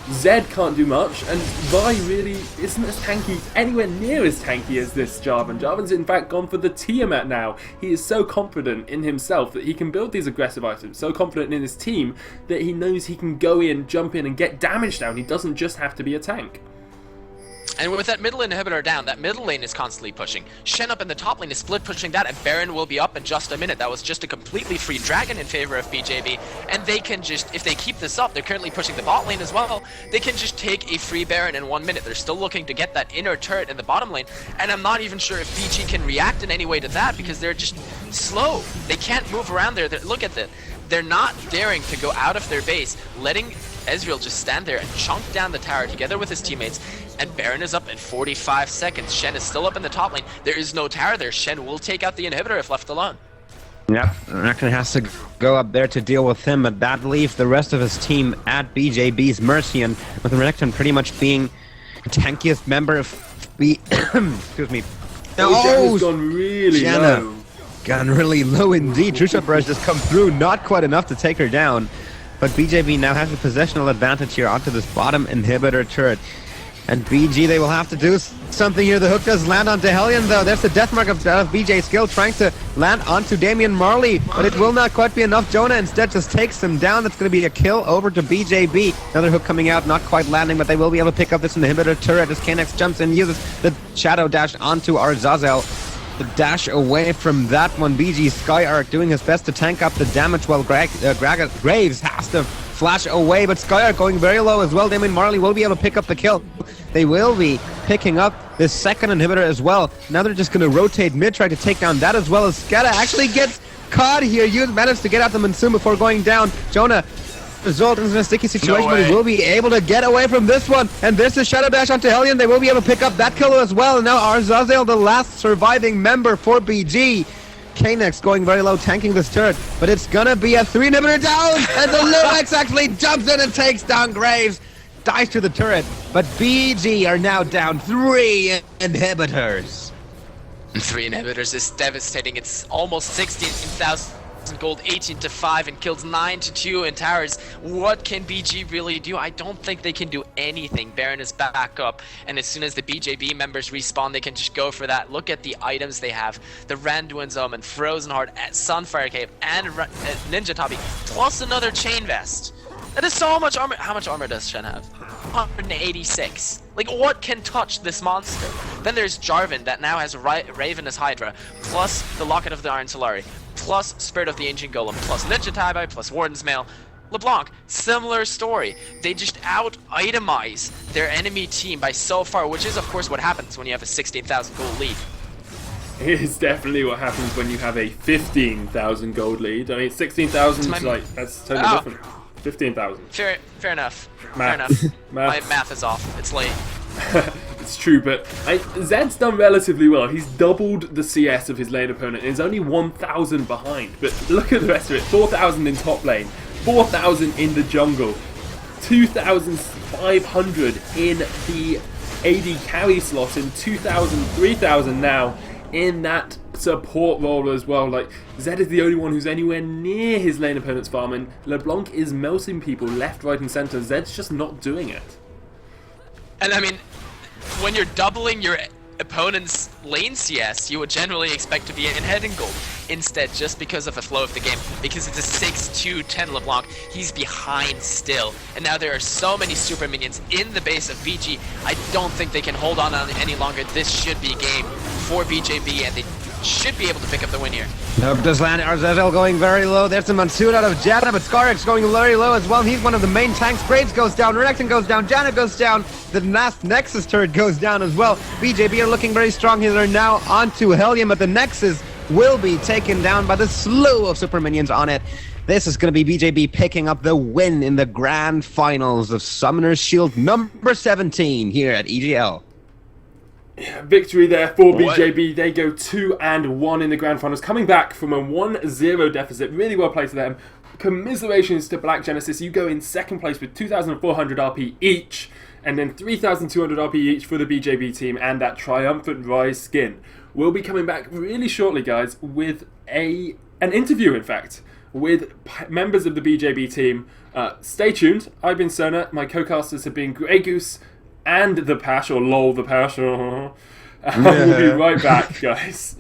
Zed can't do much, and Vi really isn't as tanky, anywhere near as tanky as this Jarvan. Jarvan's in fact gone for the Tiamat now. He is so confident in himself that he can build these aggressive items, so confident in his team that he knows he can go in, jump in and get damage down. He doesn't just have to be a tank. And with that middle inhibitor down, that middle lane is constantly pushing. Shen up in the top lane is split pushing that, and Baron will be up in just a minute. That was just a completely free dragon in favor of BJB, and they can just, if they keep this up, they're currently pushing the bot lane as well, they can just take a free Baron in 1 minute. They're still looking to get that inner turret in the bottom lane, and I'm not even sure if BG can react in any way to that, because they're just slow. They can't move around there. Look at that. They're not daring to go out of their base, letting Ezreal just stand there and chunk down the tower together with his teammates, and Baron is up in 45 seconds. Shen is still up in the top lane. There is no tower there. Shen will take out the inhibitor if left alone. Yep, Renekton has to go up there to deal with him, but that leaves the rest of his team at BJB's mercy, and with Renekton pretty much being the tankiest member of excuse me. Janna's gone really low. Gone really low indeed. True Shot Barrage just come through, not quite enough to take her down. But BJB now has a positional advantage here onto this bottom inhibitor turret. And BG, they will have to do something here. The hook does land onto Hellion though. There's the death mark of BJ Skill trying to land onto Damian Marley, but it will not quite be enough. Jonah instead just takes him down. That's going to be a kill over to BJB. Another hook coming out, not quite landing, but they will be able to pick up this inhibitor turret as Kanex jumps in, uses the shadow dash onto Arzazel. The dash away from that one. BG Skyark doing his best to tank up the damage while Graves has to flash away, but Skyark going very low as well. Damian Marley will be able to pick up the kill. They will be picking up this second inhibitor as well. Now they're just going to rotate mid, try to take down that as well as Skada actually gets caught here. You managed to get out the Monsoon before going down. Jonah result in a sticky situation, but he will be able to get away from this one. And there's the Shadow Dash onto Hellion. They will be able to pick up that kill as well. And now Arzazel, the last surviving member for BG. Kanex going very low, tanking this turret, but it's gonna be a 3 inhibitor down, and the Lumex actually jumps in and takes down Graves. Dies to the turret, but BG are now down 3 inhibitors. 3 inhibitors is devastating. It's almost 16,000 gold, 18-5, and kills 9-2 in towers. What can BG really do? I don't think they can do anything. Baron is back up, and as soon as the BJB members respawn, they can just go for that. Look at the items they have. The Randuin's Omen, Frozen Heart, Sunfire Cave, and Ninja Tabi, plus another Chain Vest. That is so much armor. How much armor does Shen have? 186. Like, what can touch this monster? Then there's Jarvan that now has Ravenous Hydra, plus the Locket of the Iron Solari, plus Spirit of the Ancient Golem, plus Ninja Tabi, plus Warden's Mail. LeBlanc, similar story. They just out-itemize their enemy team by so far, which is of course what happens when you have a 16,000 gold lead. It is definitely what happens when you have a 15,000 gold lead. I mean, 16,000 is like, that's totally different. 15,000. Fair enough. Math. Fair enough. My math is off. It's late. It's true, but Zed's done relatively well. He's doubled the CS of his lane opponent and is only 1,000 behind. But look at the rest of it. 4,000 in top lane, 4,000 in the jungle, 2,500 in the AD carry slot, and 2,000, 3,000 now in that support role as well. Like, Zed is the only one who's anywhere near his lane opponent's farm, and LeBlanc is melting people left, right and center. Zed's just not doing it. And I mean, when you're doubling your opponent's lane CS, you would generally expect to be in head and gold. Instead, just because of the flow of the game, because it's a 6-2-10 LeBlanc, he's behind still. And now there are so many super minions in the base of BG, I don't think they can hold on any longer. This should be game for BJB, and they should be able to pick up the win here. Nope, does land. Arzazel going very low. There's the Monsoon out of Janna, but Skarx going very low as well. He's one of the main tanks. Graves goes down, Renekton goes down, Janna goes down. The last Nexus turret goes down as well. BJB are looking very strong here. They're now onto Hellion, but the Nexus will be taken down by the slew of super minions on it. This is going to be BJB picking up the win in the grand finals of Summoner's Shield number 17 here at EGL. Victory there for BJB. They go 2-1 in the grand finals, coming back from a 1-0 deficit. Really well played to them. Commiserations to Black Genesis. You go in second place with 2,400 RP each. and then 3,200 RP each for the BJB team and that triumphant Rise skin. We'll be coming back really shortly, guys, with an interview, in fact, with members of the BJB team. Stay tuned. I've been Sona. My co-casters have been Grey Goose and the Pash, or LOL the Pash. We'll be right back, guys.